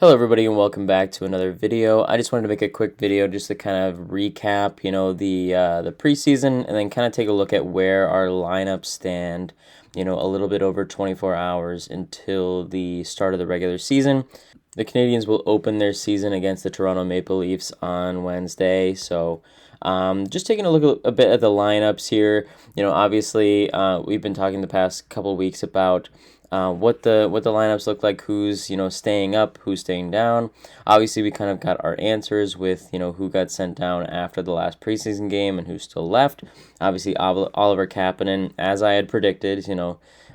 Hello everybody and welcome back to another video. I just wanted to make a quick video just to kind of recap, the preseason and then kind of take a look at where our lineups stand, a little bit over 24 hours until the start of the regular season. The Canadiens will open their season against the Toronto Maple Leafs on Wednesday, so just taking a look a bit at the lineups here. Obviously, we've been talking the past couple of weeks about what the lineups look like, who's staying up, who's staying down. Obviously, we kind of got our answers with who got sent down after the last preseason game and who still left. Obviously, Oliver Kapanen, as I had predicted,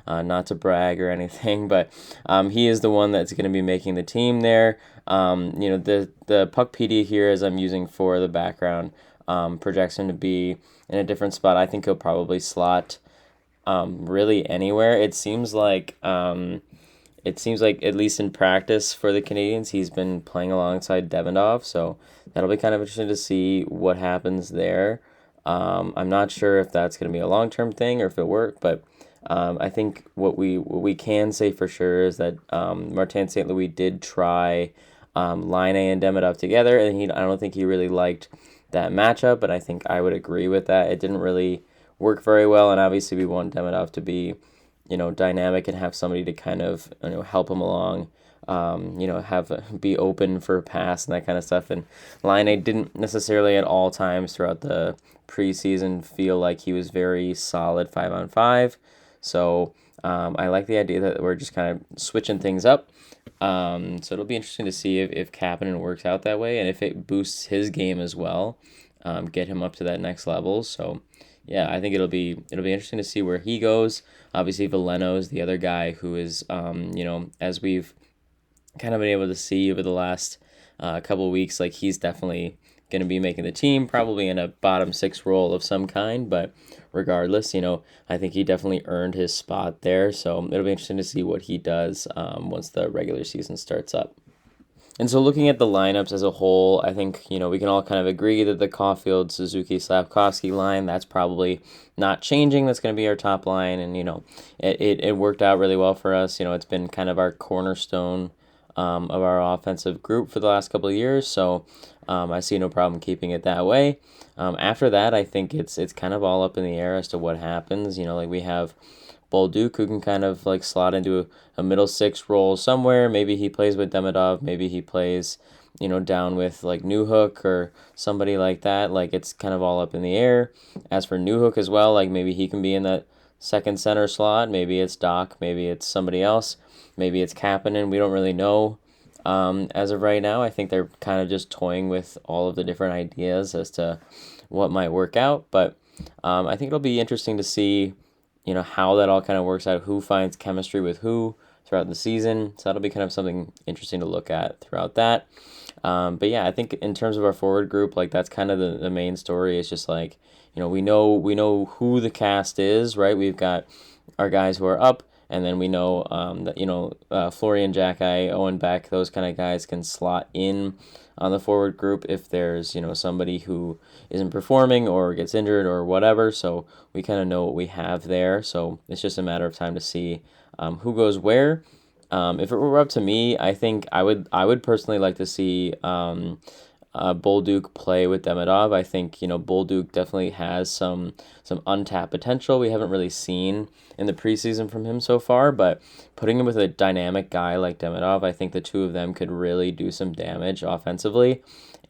not to brag or anything, but he is the one that's going to be making the team there. The puck PD here, as I'm using for the background, projects him to be in a different spot. I think he'll probably slot really anywhere. It seems like at least in practice for the Canadiens, he's been playing alongside Demidov, so that'll be kind of interesting to see what happens there. I'm not sure if that's going to be a long-term thing or if it work, but I think what we can say for sure is that Martin St. Louis did try Line and Demidov together, and I don't think he really liked that matchup, but I think I would agree with that. It didn't really work very well, and obviously we want Demidov to be, dynamic and have somebody to kind of, help him along, be open for a pass and that kind of stuff. And Line didn't necessarily at all times throughout the preseason feel like he was very solid 5-on-5. So I like the idea that we're just kind of switching things up. So it'll be interesting to see if Kapanen works out that way and if it boosts his game as well, get him up to that next level. So yeah, I think it'll be interesting to see where he goes. Obviously, Veleno is the other guy who is, as we've kind of been able to see over the last couple of weeks, like he's definitely going to be making the team, probably in a bottom six role of some kind. But regardless, I think he definitely earned his spot there. So it'll be interesting to see what he does once the regular season starts up. And so looking at the lineups as a whole, I think, we can all kind of agree that the Caulfield, Suzuki, Slafkovsky line, that's probably not changing. That's going to be our top line. And, it worked out really well for us. It's been kind of our cornerstone of our offensive group for the last couple of years. So I see no problem keeping it that way. After that, I think it's kind of all up in the air as to what happens. Like we have Bolduc, who can kind of like slot into a middle six role somewhere. Maybe he plays with Demidov. Maybe he plays, down with like Newhook or somebody like that. Like it's kind of all up in the air. As for Newhook as well, like maybe he can be in that second center slot. Maybe it's Doc. Maybe it's somebody else. Maybe it's Kapanen. We don't really know. As of right now, I think they're kind of just toying with all of the different ideas as to what might work out. But I think it'll be interesting to see how that all kind of works out, who finds chemistry with who throughout the season. So that'll be kind of something interesting to look at throughout that. But yeah, I think in terms of our forward group, like that's kind of the main story. It's just like, we know who the cast is, right? We've got our guys who are up, and then we know that Florian Jacki, Owen Beck, those kind of guys can slot in on the forward group if there's somebody who isn't performing or gets injured or whatever. So we kind of know what we have there. So it's just a matter of time to see who goes where. If it were up to me, I think I would personally like to see Bolduc play with Demidov. I think Bolduc definitely has some untapped potential we haven't really seen in the preseason from him so far. But putting him with a dynamic guy like Demidov, I think the two of them could really do some damage offensively.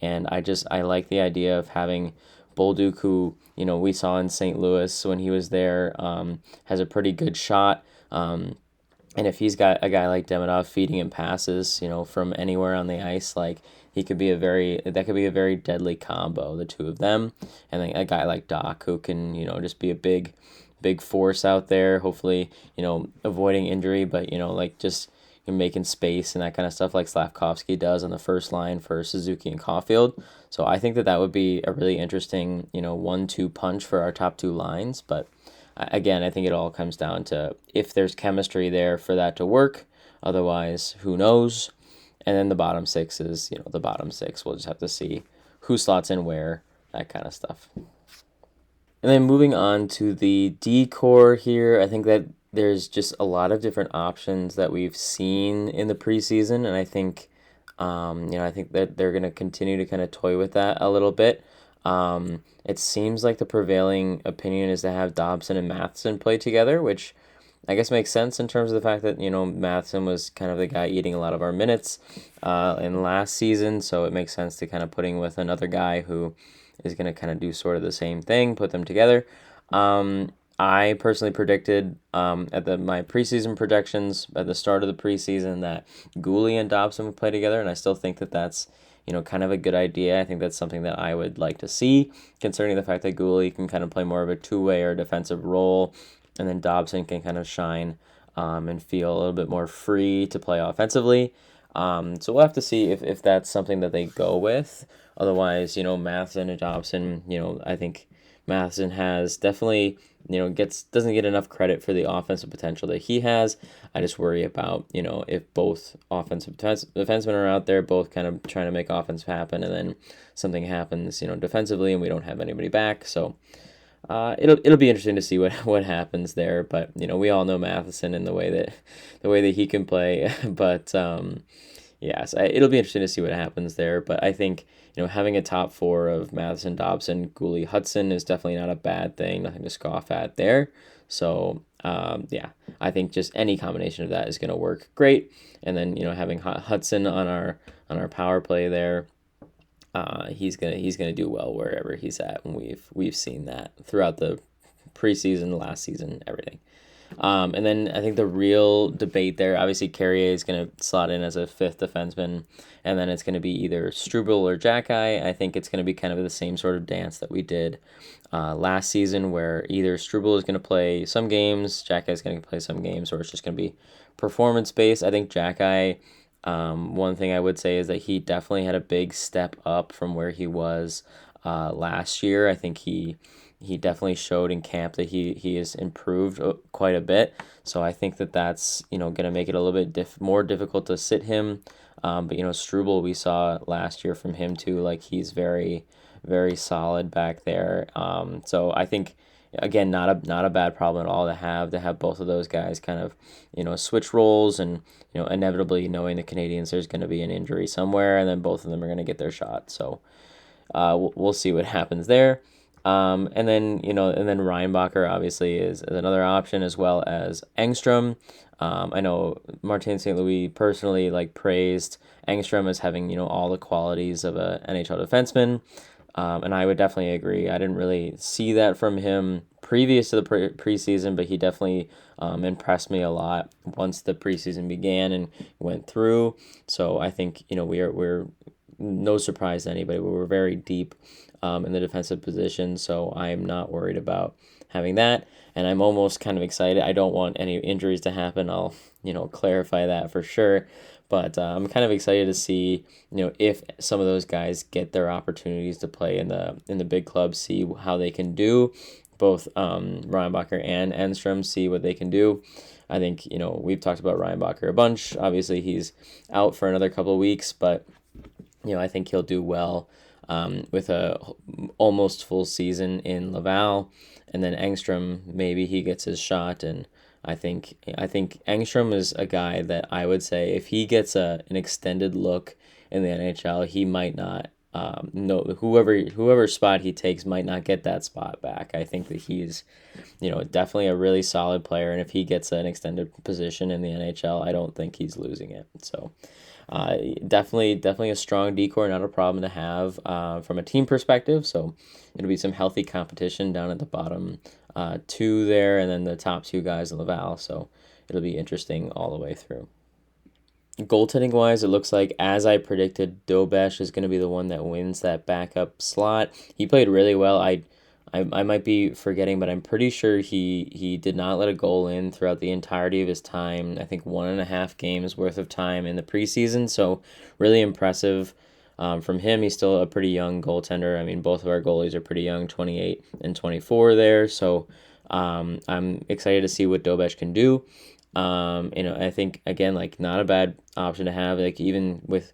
And I like the idea of having Bolduc, who we saw in St. Louis when he was there, has a pretty good shot. And if he's got a guy like Demidov feeding him passes, from anywhere on the ice, like that could be a very deadly combo, the two of them. And then a guy like Doc who can, just be a big force out there, hopefully, avoiding injury, but, like just making space and that kind of stuff like Slafkovsky does on the first line for Suzuki and Caulfield. So I think that would be a really interesting, 1-2 punch for our top two lines. But again, I think it all comes down to if there's chemistry there for that to work. Otherwise, who knows? And then the bottom six is, the bottom six. We'll just have to see who slots in where, that kind of stuff. And then moving on to the D core here, I think that there's just a lot of different options that we've seen in the preseason, and I think I think that they're going to continue to kind of toy with that a little bit. It seems like the prevailing opinion is to have Dobson and Matheson play together, which I guess makes sense in terms of the fact that, Matheson was kind of the guy eating a lot of our minutes in last season, so it makes sense to kind of putting with another guy who is going to kind of do sort of the same thing, put them together. I personally predicted at my preseason projections at the start of the preseason that Gooley and Dobson would play together, and I still think that that's kind of a good idea. I think that's something that I would like to see, concerning the fact that Gooley can kind of play more of a two-way or defensive role, and then Dobson can kind of shine and feel a little bit more free to play offensively. So we'll have to see if that's something that they go with. Otherwise, Matheson and Dobson, I think Matheson has definitely, doesn't get enough credit for the offensive potential that he has. I just worry about, if both offensive defensemen are out there, both kind of trying to make offense happen, and then something happens, defensively, and we don't have anybody back. So it'll be interesting to see what happens there. But we all know Matheson and the way that he can play. But yeah, so it'll be interesting to see what happens there. But I think, having a top four of Matheson, Dobson, Gooley, Hudson is definitely not a bad thing. Nothing to scoff at there. So, yeah, I think just any combination of that is going to work great. And then, having Hudson on our power play there, he's gonna do well wherever he's at, and we've seen that throughout the preseason, last season, everything. And then I think the real debate there, obviously Carrier is going to slot in as a fifth defenseman, and then it's going to be either Struble or Jackeye. I think it's going to be kind of the same sort of dance that we did last season, where either Struble is going to play some games, Jackeye is going to play some games, or it's just going to be performance based. I think Jackeye, one thing I would say is that he definitely had a big step up from where he was last year. I think he definitely showed in camp that he has improved quite a bit. So I think that that's going to make it a little bit more difficult to sit him. But Struble, we saw last year from him too. Like, he's very, very solid back there. So I think, again, not a bad problem at all to have both of those guys kind of switch roles, and inevitably, knowing the Canadians, there's going to be an injury somewhere, and then both of them are going to get their shot. So we'll see what happens there. And then Reinbacher obviously is another option, as well as Engstrom. I know Martin St. Louis personally praised Engstrom as having all the qualities of a NHL defenseman, and I would definitely agree. I didn't really see that from him previous to the preseason, but he definitely impressed me a lot once the preseason began and went through. So I think we're no surprise to anybody. We were very deep in the defensive position, so I'm not worried about having that. And I'm almost kind of excited. I don't want any injuries to happen. I'll clarify that for sure. But I'm kind of excited to see if some of those guys get their opportunities to play in the big clubs, see how they can do. Both Reinbacher and Enstrom, see what they can do. I think we've talked about Reinbacher a bunch. Obviously, he's out for another couple of weeks, but I think he'll do well with a almost full season in Laval. And then Engstrom, maybe he gets his shot, and I think Engstrom is a guy that I would say if he gets an extended look in the NHL, he might not no whoever spot he takes might not get that spot back. I think that he's definitely a really solid player, and if he gets an extended position in the NHL, I don't think he's losing it. So definitely a strong decor, not a problem to have from a team perspective. So it'll be some healthy competition down at the bottom two there, and then the top two guys in Laval. So it'll be interesting all the way through. Goaltending wise, it looks like, as I predicted, Dobesh is going to be the one that wins that backup slot. He played really well. I might be forgetting, but I'm pretty sure he did not let a goal in throughout the entirety of his time. I think 1.5 games worth of time in the preseason. So really impressive from him. He's still a pretty young goaltender. I mean, both of our goalies are pretty young, 28 and 24 there. So I'm excited to see what Dobesh can do. I think, again, not a bad option to have. Even with,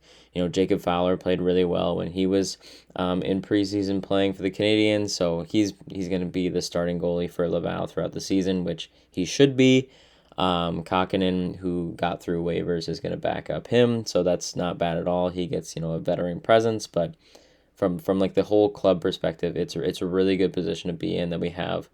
Jacob Fowler played really well when he was in preseason playing for the Canadiens. So he's going to be the starting goalie for Laval throughout the season, which he should be. Kakinen, who got through waivers, is going to back up him, so that's not bad at all. He gets a veteran presence, but from like the whole club perspective, it's a really good position to be in that we have,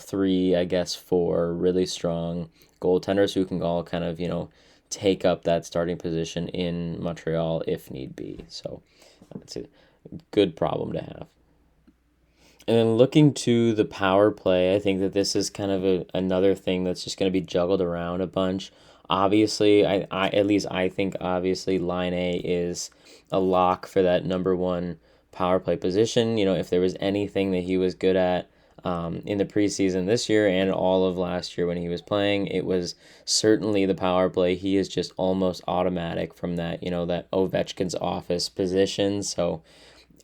three, I guess, four really strong goaltenders who can all kind of take up that starting position in Montreal if need be. So it's a good problem to have. And then looking to the power play, I think that this is kind of another thing that's just going to be juggled around a bunch. Obviously, at least I think obviously line A is a lock for that number one power play position. If there was anything that he was good at in the preseason this year and all of last year when he was playing, it was certainly the power play. He is just almost automatic from that Ovechkin's office position. So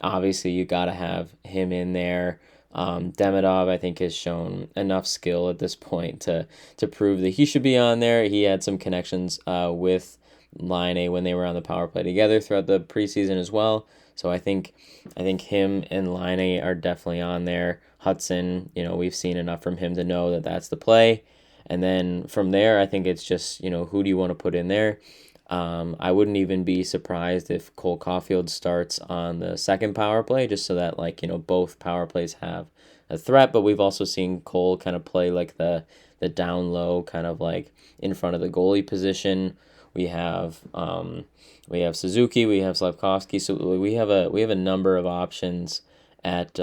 obviously you got to have him in there. Demidov, I think, has shown enough skill at this point to prove that he should be on there. He had some connections with Line A when they were on the power play together throughout the preseason as well. So I think him and Line A are definitely on there. Hudson, we've seen enough from him to know that that's the play. And then from there, I think it's just, who do you want to put in there? I wouldn't even be surprised if Cole Caulfield starts on the second power play, just so that both power plays have a threat. But we've also seen Cole kind of play like the down low, kind of like in front of the goalie position. We have Suzuki, we have Slavkovsky, so we have a number of options at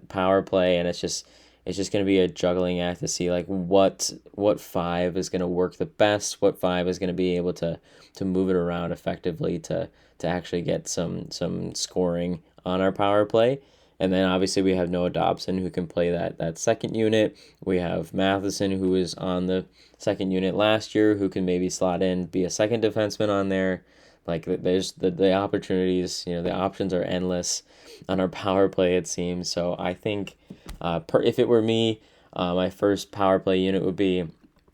power play, and it's just going to be a juggling act to see like what five is going to work the best, what five is going to be able to move it around effectively to actually get some scoring on our power play. And then obviously we have Noah Dobson who can play that second unit. We have Matheson who was on the second unit last year who can maybe slot in, be a second defenseman on there. Like there's the opportunities, the options are endless on our power play, it seems. So I think if it were me, my first power play unit would be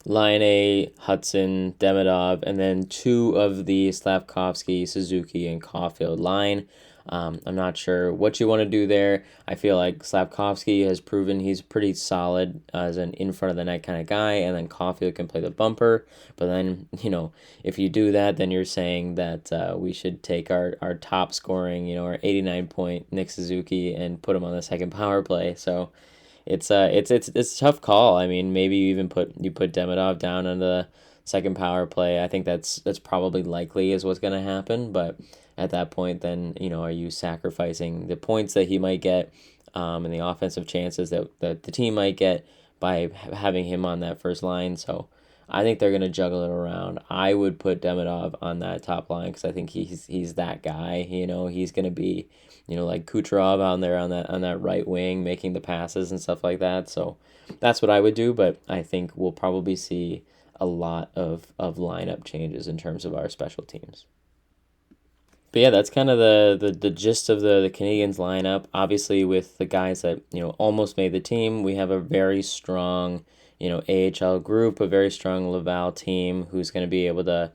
Line A, Hudson, Demidov, and then two of the Slavkovsky, Suzuki, and Caulfield line. I'm not sure what you want to do there. I feel like Slavkovsky has proven he's pretty solid as an in front of the net kind of guy, and then Caulfield can play the bumper. But then, if you do that, then you're saying that we should take our top scoring, our 89-point Nick Suzuki and put him on the second power play. So it's a tough call. I mean, maybe you even put Demidov down on the second power play. I think that's probably likely is what's going to happen. But at that point, then are you sacrificing the points that he might get, and the offensive chances that the team might get by having him on that first line? So I think they're going to juggle it around. I would put Demidov on that top line because I think he's that guy. He's going to be like Kucherov on there on that right wing making the passes and stuff like that. So that's what I would do. But I think we'll probably see a lot of lineup changes in terms of our special teams. But yeah, that's kind of the gist of the Canadiens lineup. Obviously, with the guys that almost made the team, we have a very strong AHL group, a very strong Laval team who's going to be able to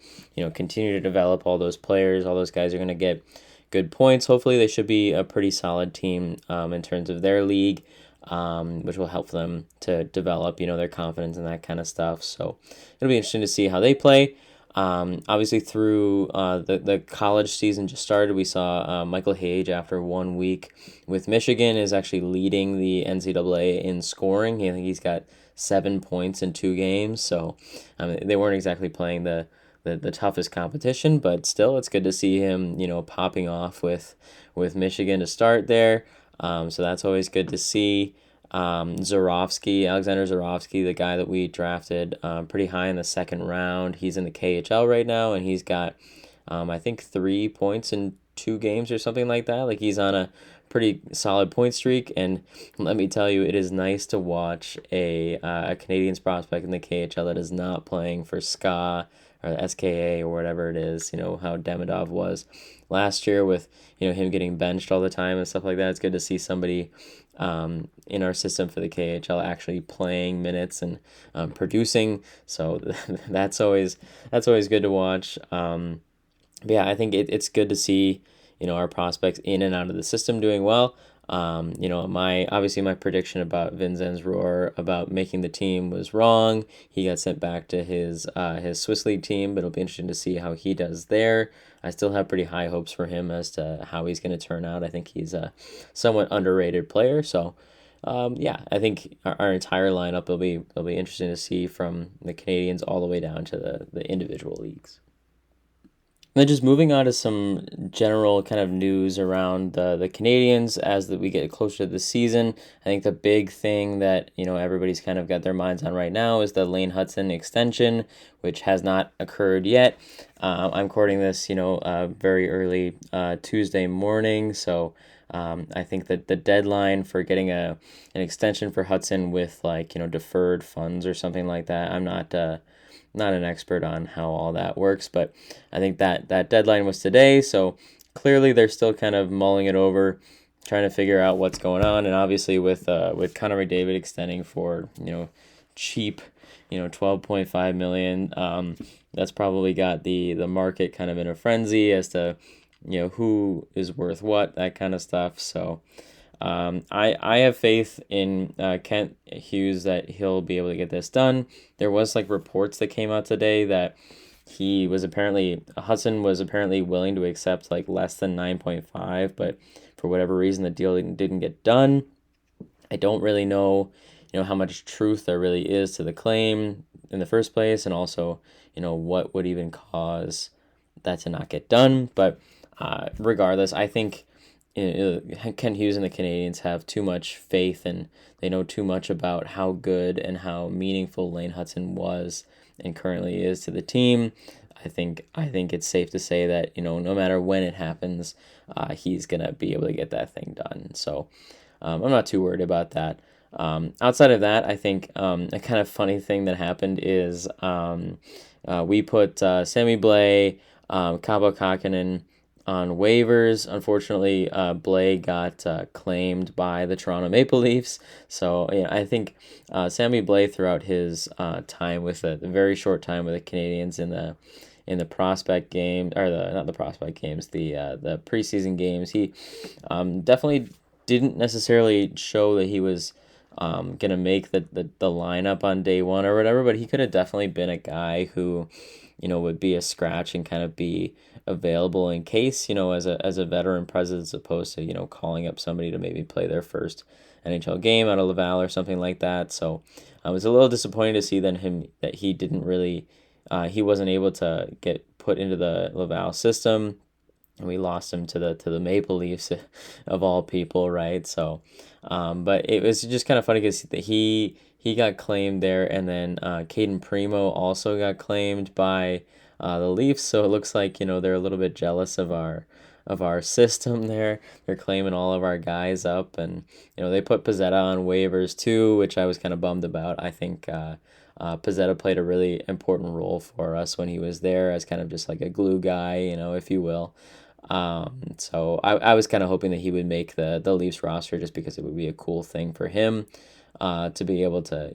continue to develop all those players. All those guys are going to get good points. Hopefully, they should be a pretty solid team in terms of their league, which will help them to develop their confidence and that kind of stuff. So it'll be interesting to see how they play. Obviously, through the college season just started, we saw Michael Hage, after 1 week with Michigan, is actually leading the NCAA in scoring. I think he's got 7 points in 2 games. So they weren't exactly playing the toughest competition, but still, it's good to see him popping off with Michigan to start there. So that's always good to see. Alexander Zarovsky, the guy that we drafted pretty high in the second round. He's in the KHL right now, and he's got, I think, 3 points in 2 games or something like that. Like, he's on a pretty solid point streak, and let me tell you, it is nice to watch a Canadiens prospect in the KHL that is not playing for SKA or SKA or whatever it is, how Demidov was last year with, him getting benched all the time and stuff like that. It's good to see somebody in our system for the KHL actually playing minutes and producing. So that's always good to watch. But yeah, I think it's good to see our prospects in and out of the system doing well. My prediction about Vincenz Rohr about making the team was wrong. He got sent back to his Swiss league team, but it'll be interesting to see how he does there. I still have pretty high hopes for him as to how he's going to turn out. I think he's a somewhat underrated player. So, yeah, I think our entire lineup will be interesting to see from the Canadians all the way down to the individual leagues. And then just moving on to some general kind of news around the Canadians as we get closer to the season. I think the big thing that everybody's kind of got their minds on right now is the Lane Hutson extension, which has not occurred yet. I'm recording this, very early Tuesday morning, so I think that the deadline for getting an extension for Hudson with deferred funds or something like that. I'm not an expert on how all that works, but I think that deadline was today, so clearly they're still kind of mulling it over, trying to figure out what's going on, and obviously with Connor McDavid extending for cheap, 12.5 million, that's probably got the market kind of in a frenzy as to who is worth what, that kind of stuff. So I have faith in Kent Hughes that he'll be able to get this done. There was reports that came out today that Hudson was apparently willing to accept less than 9.5, but for whatever reason the deal didn't get done. I don't really know, how much truth there really is to the claim in the first place, and also, what would even cause that to not get done. But regardless, I think Kent Hughes and the Canadians have too much faith, and they know too much about how good and how meaningful Lane Hudson was and currently is to the team. I think it's safe to say that no matter when it happens, he's gonna be able to get that thing done. So I'm not too worried about that. Outside of that, I think a kind of funny thing that happened is we put Sammy Blais, Kaapo Kähkönen on waivers. Unfortunately, Blais got claimed by the Toronto Maple Leafs. So I think Sammy Blais throughout his time with the very short time with the Canadians in the prospect game, or the not the prospect games, the preseason games, he definitely didn't necessarily show that he was gonna make the lineup on day one or whatever, but he could have definitely been a guy who would be a scratch and kind of be available in case, as a veteran presence, as opposed to, calling up somebody to maybe play their first NHL game out of Laval or something like that. So I was a little disappointed to see that he didn't really, he wasn't able to get put into the Laval system, and we lost him to the Maple Leafs of all people, right? So, but it was just kind of funny because he got claimed there, and then Caden Primo also got claimed by the Leafs. So it looks like they're a little bit jealous of our system there. They're claiming all of our guys up, and they put Pizzetta on waivers too, which I was kind of bummed about. I think Pizzetta played a really important role for us when he was there as kind of just like a glue guy, if you will. So I was kind of hoping that he would make the Leafs roster just because it would be a cool thing for him to be able to,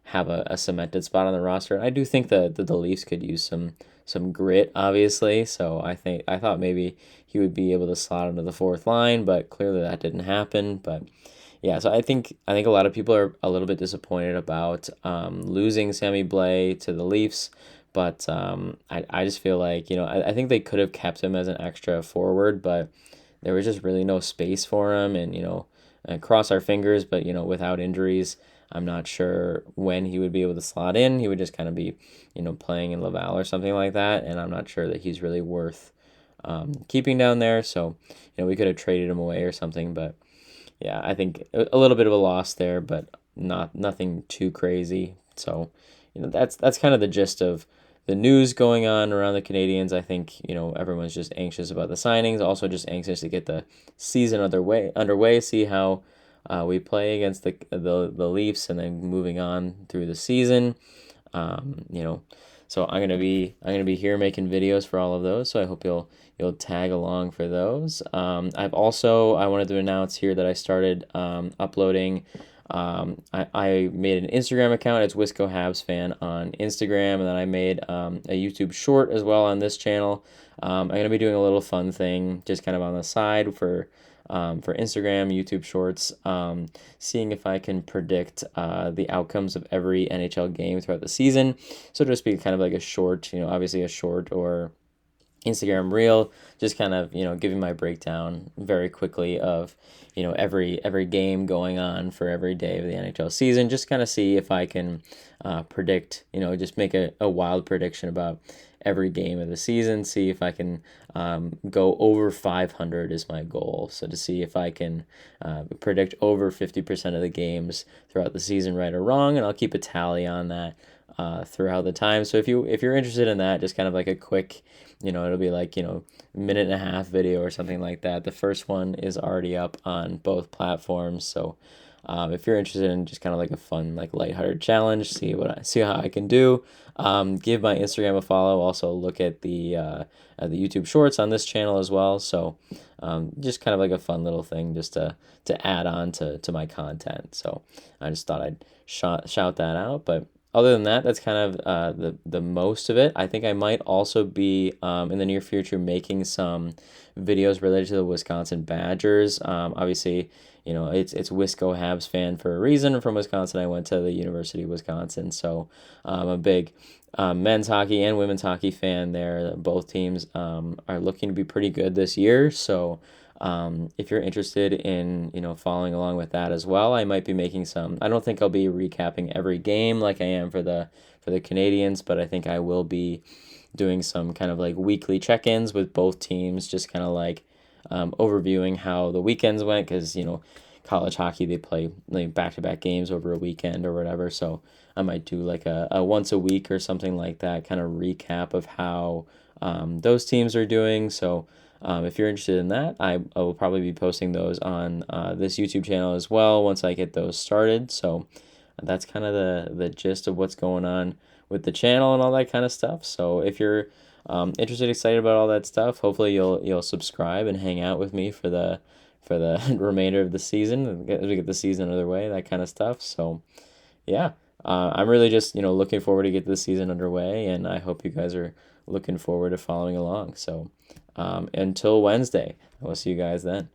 have a cemented spot on the roster. And I do think that the Leafs could use some grit, obviously. So I thought maybe he would be able to slot into the fourth line, but clearly that didn't happen. But yeah, so I think a lot of people are a little bit disappointed about losing Sammy Blais to the Leafs. But I just feel like, I think they could have kept him as an extra forward, but there was just really no space for him. And, cross our fingers, but, without injuries, I'm not sure when he would be able to slot in. He would just kind of be, playing in Laval or something like that. And I'm not sure that he's really worth keeping down there. So, we could have traded him away or something. But yeah, I think a little bit of a loss there, but nothing too crazy. So, that's kind of the gist of the news going on around the Canadians. I think, everyone's just anxious about the signings, also just anxious to get the season underway, see how we play against the Leafs, and then moving on through the season. So I'm gonna be here making videos for all of those. So I hope you'll tag along for those. I wanted to announce here that I started uploading. I made an Instagram account. It's Wisco Habs fan on Instagram, and then I made a YouTube short as well on this channel. I'm gonna be doing a little fun thing just kind of on the side for for Instagram, YouTube Shorts, seeing if I can predict the outcomes of every NHL game throughout the season. So just be kind of like a short, obviously a short or Instagram reel, just kind of giving my breakdown very quickly of every game going on for every day of the NHL season. Just kind of see if I can predict, just make a wild prediction about every game of the season. See if I can go over 500 is my goal. So to see if I can predict over 50% of the games throughout the season, right or wrong, and I'll keep a tally on that throughout the time. So if you're interested in that, just kind of like a quick, it'll be like minute and a half video or something like that. The first one is already up on both platforms. So if you're interested in just kind of like a fun, like lighthearted challenge, see how I can do. Give my Instagram a follow. Also look at the YouTube Shorts on this channel as well. So just kind of like a fun little thing just to add on to my content. So I just thought I'd shout that out. But other than that, that's kind of the most of it. I think I might also be in the near future making some videos related to the Wisconsin Badgers. Obviously, it's Wisco Habs fan for a reason. From Wisconsin, I went to the University of Wisconsin, so I'm a big men's hockey and women's hockey fan there. Both teams are looking to be pretty good this year, so if you're interested in following along with that as well, I might be making some. I don't think I'll be recapping every game like I am for the Canadians, but I think I will be doing some kind of like weekly check-ins with both teams, just kind of like overviewing how the weekends went, because college hockey, they play like back-to-back games over a weekend or whatever. So I might do like a once a week or something like that, kind of recap of how those teams are doing. So if you're interested in that, I will probably be posting those on this YouTube channel as well once I get those started. So that's kind of the gist of what's going on with the channel and all that kind of stuff. So if you're interested, excited about all that stuff, hopefully you'll subscribe and hang out with me for the remainder of the season as we get the season underway, that kind of stuff. So yeah, I'm really just looking forward to get this season underway, and I hope you guys are looking forward to following along. So until Wednesday, I will see you guys then.